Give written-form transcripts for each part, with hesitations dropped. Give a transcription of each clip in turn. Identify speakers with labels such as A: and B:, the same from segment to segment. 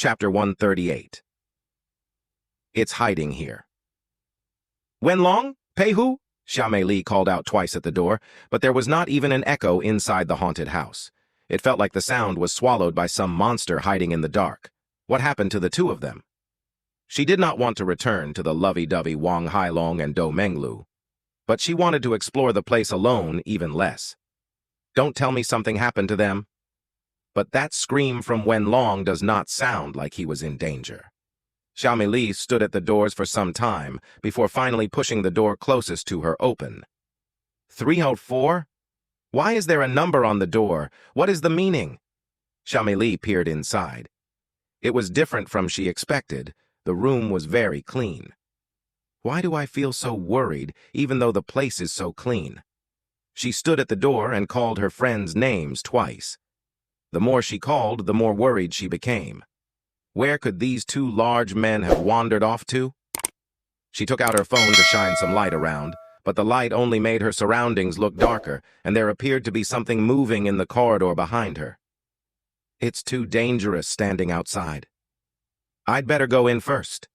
A: Chapter 138. It's hiding here. Wenlong? Peihu? Xam Lee called out twice at the door, but there was not even an echo inside the haunted house. It felt like the sound was swallowed by some monster hiding in the dark. What happened to the two of them? She did not want to return to the lovey-dovey Wang Hailong and Do Menglu, but she wanted to explore the place alone even less. Don't tell me something happened to them. But that scream from Wenlong does not sound like he was in danger. Xam Lee stood at the doors for some time before finally pushing the door closest to her open. 304? Why is there a number on the door? What is the meaning? Xam Lee peered inside. It was different from she expected. The room was very clean. Why do I feel so worried even though the place is so clean? She stood at the door and called her friends' names twice. The more she called, the more worried she became. Where could these two large men have wandered off to? She took out her phone to shine some light around, but the light only made her surroundings look darker, and there appeared to be something moving in the corridor behind her. It's too dangerous standing outside. I'd better go in first.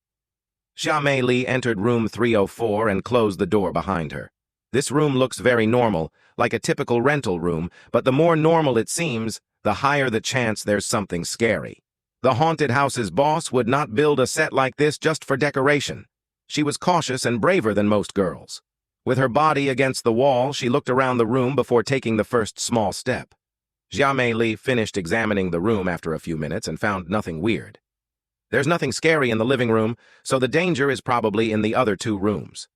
A: Xam Lee entered room 304 and closed the door behind her. This room looks very normal, like a typical rental room, but the more normal it seems, the higher the chance there's something scary. The haunted house's boss would not build a set like this just for decoration. She was cautious and braver than most girls. With her body against the wall, she looked around the room before taking the first small step. Xam Lee finished examining the room after a few minutes and found nothing weird. There's nothing scary in the living room, so the danger is probably in the other two rooms.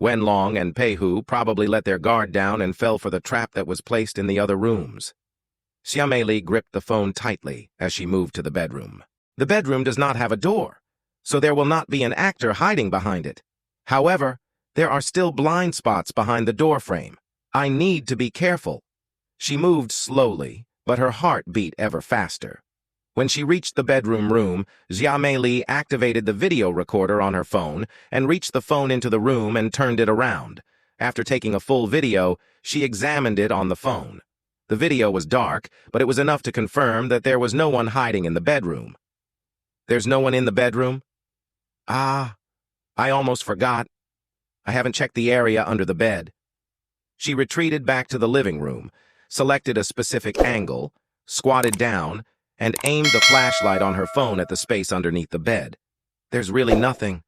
A: Wenlong and Peihu probably let their guard down and fell for the trap that was placed in the other rooms. Xam Lee gripped the phone tightly as she moved to the bedroom. The bedroom does not have a door, so there will not be an actor hiding behind it. However, there are still blind spots behind the door frame. I need to be careful. She moved slowly, but her heart beat ever faster. When she reached the bedroom room, Xam Lee activated the video recorder on her phone and reached the phone into the room and turned it around. After taking a full video, she examined it on the phone. The video was dark, but it was enough to confirm that there was no one hiding in the bedroom. There's no one in the bedroom? I almost forgot. I haven't checked the area under the bed. She retreated back to the living room, selected a specific angle, squatted down, and aimed the flashlight on her phone at the space underneath the bed. There's really nothing.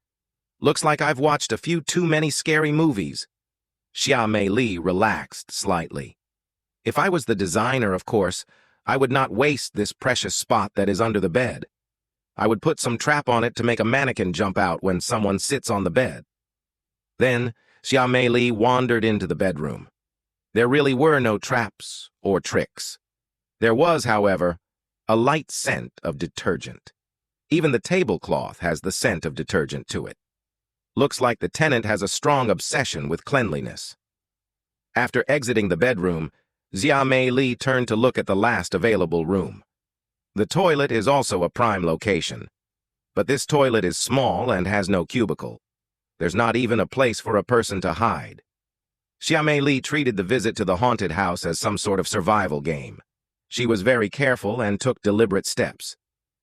A: Looks like I've watched a few too many scary movies. Xam Lee relaxed slightly. If I was the designer, of course, I would not waste this precious spot that is under the bed. I would put some trap on it to make a mannequin jump out when someone sits on the bed. Then, Xam Lee wandered into the bedroom. There really were no traps or tricks. There was, however, a light scent of detergent. Even the tablecloth has the scent of detergent to it. Looks like the tenant has a strong obsession with cleanliness. After exiting the bedroom, Xam Lee turned to look at the last available room. The toilet is also a prime location, but this toilet is small and has no cubicle. There's not even a place for a person to hide. Xam Lee treated the visit to the haunted house as some sort of survival game. She was very careful and took deliberate steps.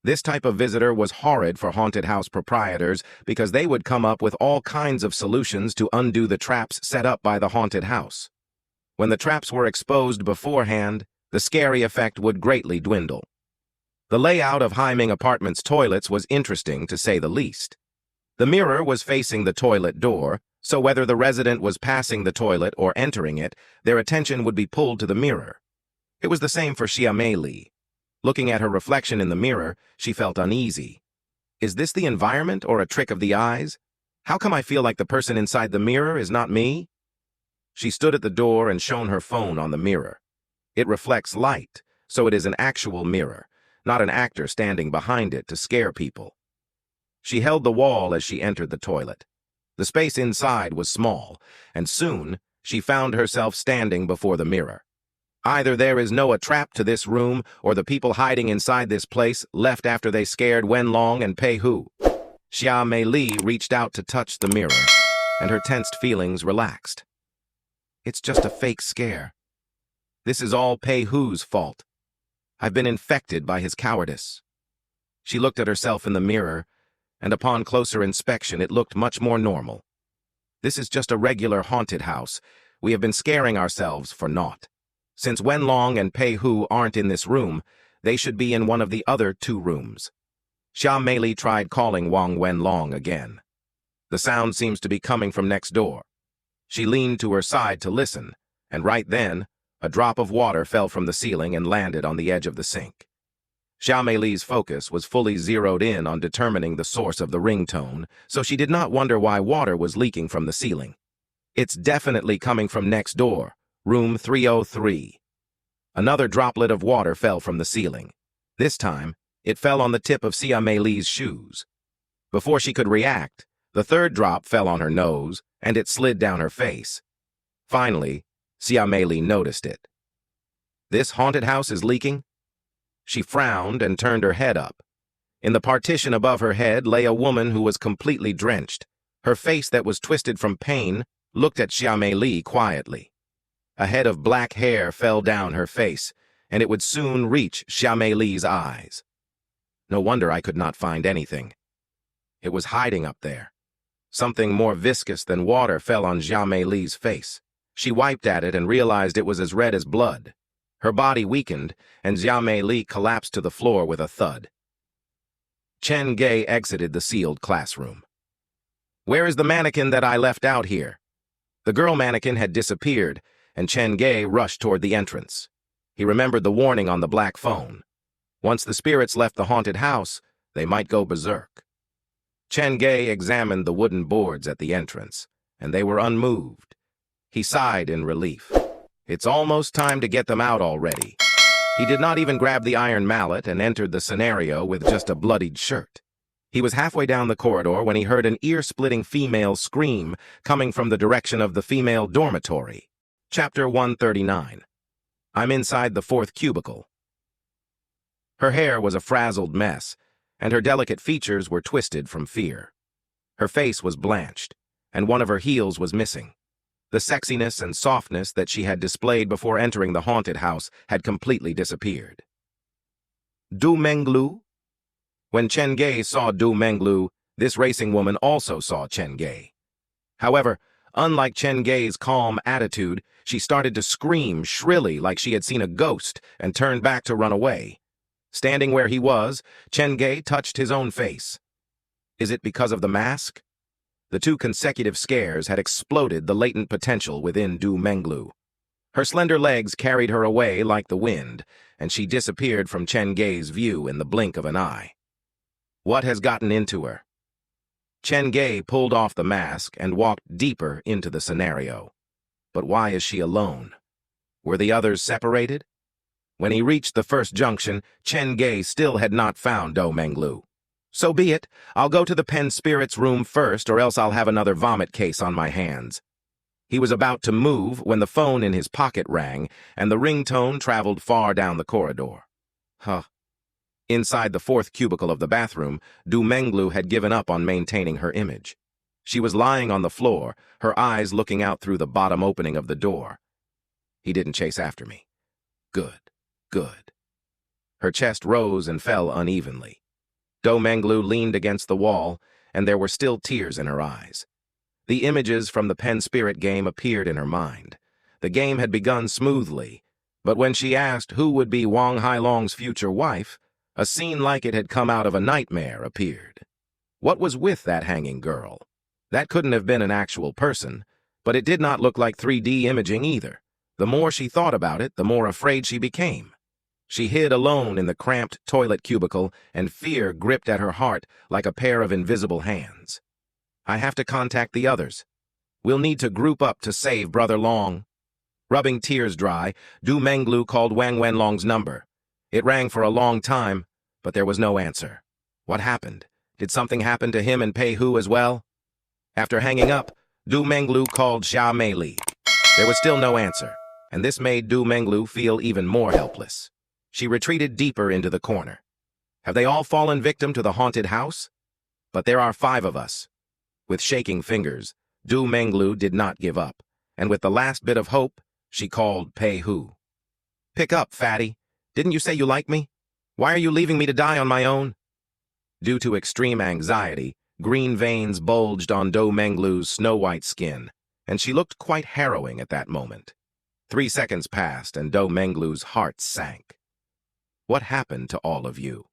A: This type of visitor was horrid for haunted house proprietors because they would come up with all kinds of solutions to undo the traps set up by the haunted house. When the traps were exposed beforehand, the scary effect would greatly dwindle. The layout of Haiming Apartments' toilets was interesting, to say the least. The mirror was facing the toilet door, so whether the resident was passing the toilet or entering it, their attention would be pulled to the mirror. It was the same for Xam Lee. Looking at her reflection in the mirror, she felt uneasy. Is this the environment or a trick of the eyes? How come I feel like the person inside the mirror is not me? She stood at the door and shone her phone on the mirror. It reflects light, so it is an actual mirror, not an actor standing behind it to scare people. She held the wall as she entered the toilet. The space inside was small, and soon she found herself standing before the mirror. Either there is no trap to this room, or the people hiding inside this place left after they scared Wenlong and Peihu. Xam Lee reached out to touch the mirror, and her tensed feelings relaxed. It's just a fake scare. This is all Peihu's fault. I've been infected by his cowardice. She looked at herself in the mirror, and upon closer inspection it looked much more normal. This is just a regular haunted house. We have been scaring ourselves for naught. Since Wenlong and Pei Hu aren't in this room, they should be in one of the other 2 rooms. Xam Lee tried calling Wang Wenlong again. The sound seems to be coming from next door. She leaned to her side to listen, and right then, a drop of water fell from the ceiling and landed on the edge of the sink. Xam Lee's focus was fully zeroed in on determining the source of the ringtone, so she did not wonder why water was leaking from the ceiling. It's definitely coming from next door, room 303. Another droplet of water fell from the ceiling. This time, it fell on the tip of Xam Lee's shoes. Before she could react, the 3rd drop fell on her nose, and it slid down her face. Finally, Xam Lee noticed it. This haunted house is leaking? She frowned and turned her head up. In the partition above her head lay a woman who was completely drenched. Her face that was twisted from pain looked at Xam Lee quietly. A head of black hair fell down her face, and it would soon reach Xam Lee's eyes. No wonder I could not find anything. It was hiding up there. Something more viscous than water fell on Xam Lee's face. She wiped at it and realized it was as red as blood. Her body weakened, and Xam Lee collapsed to the floor with a thud. Chen Ge exited the sealed classroom. "Where is the mannequin that I left out here?" The girl mannequin had disappeared, and Chen Ge rushed toward the entrance. He remembered the warning on the black phone. Once the spirits left the haunted house, they might go berserk. Chen Ge examined the wooden boards at the entrance, and they were unmoved. He sighed in relief. It's almost time to get them out already. He did not even grab the iron mallet and entered the scenario with just a bloodied shirt. He was halfway down the corridor when he heard an ear-splitting female scream coming from the direction of the female dormitory. Chapter 139. I'm inside the 4th cubicle. Her hair was a frazzled mess, and her delicate features were twisted from fear. Her face was blanched, and one of her heels was missing. The sexiness and softness that she had displayed before entering the haunted house had completely disappeared. Du Menglu? When Chen Ge saw Du Menglu, this racing woman also saw Chen Ge. However, unlike Chen Ge's calm attitude, she started to scream shrilly like she had seen a ghost and turned back to run away. Standing where he was, Chen Ge touched his own face. Is it because of the mask? The 2 consecutive scares had exploded the latent potential within Du Menglu. Her slender legs carried her away like the wind, and she disappeared from Chen Ge's view in the blink of an eye. What has gotten into her? Chen Ge pulled off the mask and walked deeper into the scenario. But why is she alone? Were the others separated? When he reached the first junction, Chen Ge still had not found Du Menglu. So be it. I'll go to the pen spirit's room first, or else I'll have another vomit case on my hands. He was about to move when the phone in his pocket rang, and the ringtone traveled far down the corridor. Inside the 4th cubicle of the bathroom, Du Menglu had given up on maintaining her image. She was lying on the floor, her eyes looking out through the bottom opening of the door. He didn't chase after me. Good, good. Her chest rose and fell unevenly. Du Menglu leaned against the wall, and there were still tears in her eyes. The images from the pen spirit game appeared in her mind. The game had begun smoothly, but when she asked who would be Wang Hailong's future wife, a scene like it had come out of a nightmare appeared. What was with that hanging girl? That couldn't have been an actual person, but it did not look like 3D imaging either. The more she thought about it, the more afraid she became. She hid alone in the cramped toilet cubicle, and fear gripped at her heart like a pair of invisible hands. I have to contact the others. We'll need to group up to save Brother Long. Rubbing tears dry, Du Menglu called Wang Wenlong's number. It rang for a long time, but there was no answer. What happened? Did something happen to him and Pei Hu as well? After hanging up, Du Menglu called Xam Lee. There was still no answer, and this made Du Menglu feel even more helpless. She retreated deeper into the corner. Have they all fallen victim to the haunted house? But there are 5 of us. With shaking fingers, Du Menglu did not give up, and with the last bit of hope, she called Pei Hu. Pick up, fatty. Didn't you say you like me? Why are you leaving me to die on my own? Due to extreme anxiety, green veins bulged on Do Menglu's snow-white skin, and she looked quite harrowing at that moment. 3 seconds passed, and Do Menglu's heart sank. What happened to all of you?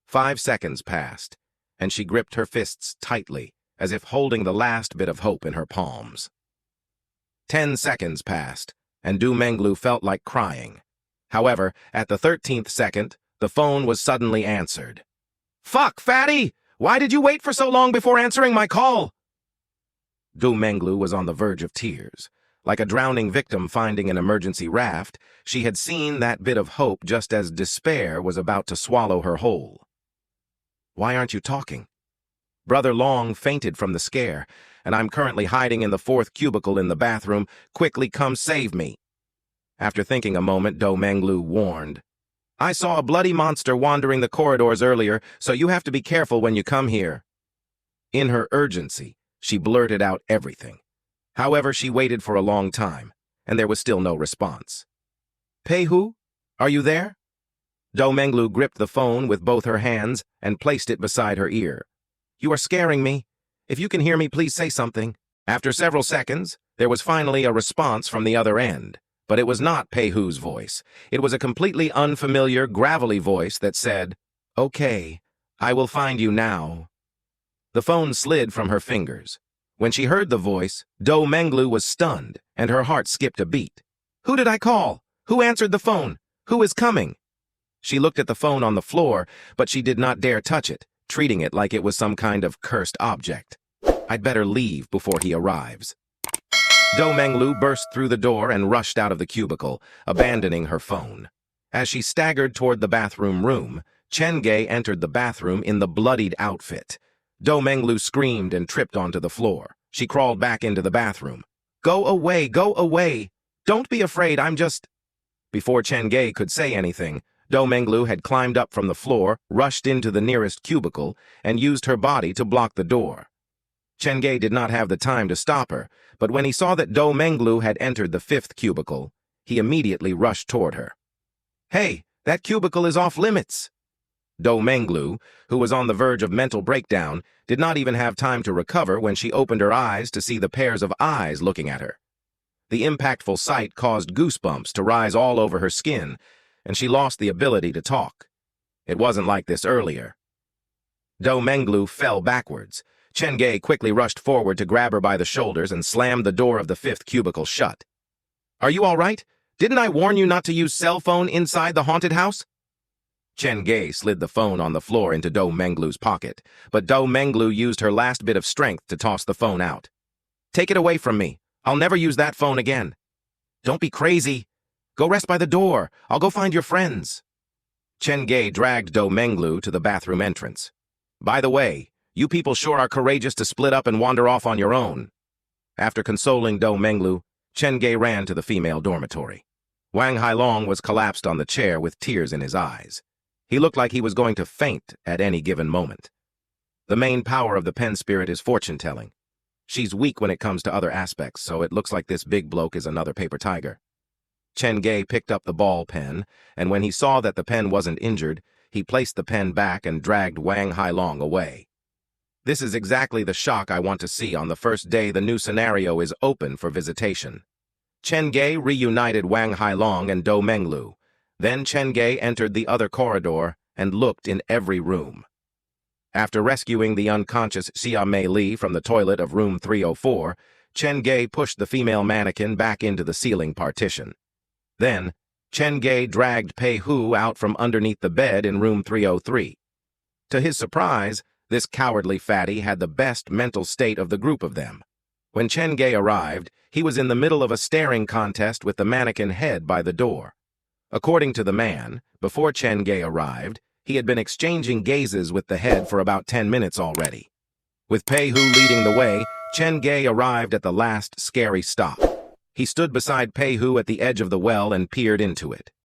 A: 5 seconds passed, and she gripped her fists tightly, as if holding the last bit of hope in her palms. 10 seconds passed, and Do Menglu felt like crying. However, at the 13th second, the phone was suddenly answered. "Fuck, fatty! Why did you wait for so long before answering my call?" Do Menglu was on the verge of tears. Like a drowning victim finding an emergency raft, she had seen that bit of hope just as despair was about to swallow her whole. "Why aren't you talking? Brother Long fainted from the scare, and I'm currently hiding in the 4th cubicle in the bathroom. Quickly come save me." After thinking a moment, Do Menglu warned, "I saw a bloody monster wandering the corridors earlier, so you have to be careful when you come here." In her urgency, she blurted out everything. However, she waited for a long time, and there was still no response. "Pei-hu, are you there?" Do Menglu gripped the phone with both her hands and placed it beside her ear. "You are scaring me. If you can hear me, please say something." After several seconds, there was finally a response from the other end, but it was not Pei-hu's voice. It was a completely unfamiliar, gravelly voice that said, "Okay, I will find you now." The phone slid from her fingers. When she heard the voice, Do Menglu was stunned, and her heart skipped a beat. "Who did I call? Who answered the phone? Who is coming?" She looked at the phone on the floor, but she did not dare touch it, treating it like it was some kind of cursed object. "I'd better leave before he arrives." Do Menglu burst through the door and rushed out of the cubicle, abandoning her phone. As she staggered toward the bathroom room, Chen Ge entered the bathroom in the bloodied outfit. Do Menglu screamed and tripped onto the floor. She crawled back into the bathroom. "Go away, go away! Don't be afraid, I'm just—" Before Chen Ge could say anything, Do Menglu had climbed up from the floor, rushed into the nearest cubicle, and used her body to block the door. Chen Ge did not have the time to stop her, but when he saw that Do Menglu had entered the 5th cubicle, he immediately rushed toward her. "Hey, that cubicle is off limits!" Do Menglu, who was on the verge of mental breakdown, did not even have time to recover when she opened her eyes to see the pairs of eyes looking at her. The impactful sight caused goosebumps to rise all over her skin, and she lost the ability to talk. It wasn't like this earlier. Do Menglu fell backwards. Chen Ge quickly rushed forward to grab her by the shoulders and slammed the door of the 5th cubicle shut. "Are you all right? Didn't I warn you not to use cell phone inside the haunted house?" Chen Ge slid the phone on the floor into Do Menglu's pocket, but Do Menglu used her last bit of strength to toss the phone out. "Take it away from me. I'll never use that phone again." "Don't be crazy. Go rest by the door. I'll go find your friends." Chen Ge dragged Do Menglu to the bathroom entrance. "By the way, you people sure are courageous to split up and wander off on your own." After consoling Do Menglu, Chen Ge ran to the female dormitory. Wang Hailong was collapsed on the chair with tears in his eyes. He looked like he was going to faint at any given moment. The main power of the pen spirit is fortune-telling. She's weak when it comes to other aspects, so it looks like this big bloke is another paper tiger. Chen Ge picked up the ball pen, and when he saw that the pen wasn't injured, he placed the pen back and dragged Wang Hailong away. This is exactly the shock I want to see on the first day the new scenario is open for visitation. Chen Ge reunited Wang Hailong and Do Menglu. Then Chen Ge entered the other corridor and looked in every room. After rescuing the unconscious Xam Lee from the toilet of room 304, Chen Ge pushed the female mannequin back into the ceiling partition. Then, Chen Ge dragged Pei-hu out from underneath the bed in room 303. To his surprise, this cowardly fatty had the best mental state of the group of them. When Chen Ge arrived, he was in the middle of a staring contest with the mannequin head by the door. According to the man, before Chen Ge arrived, he had been exchanging gazes with the head for about 10 minutes already. With Pei-hu leading the way, Chen Ge arrived at the last scary stop. He stood beside Pei-hu at the edge of the well and peered into it.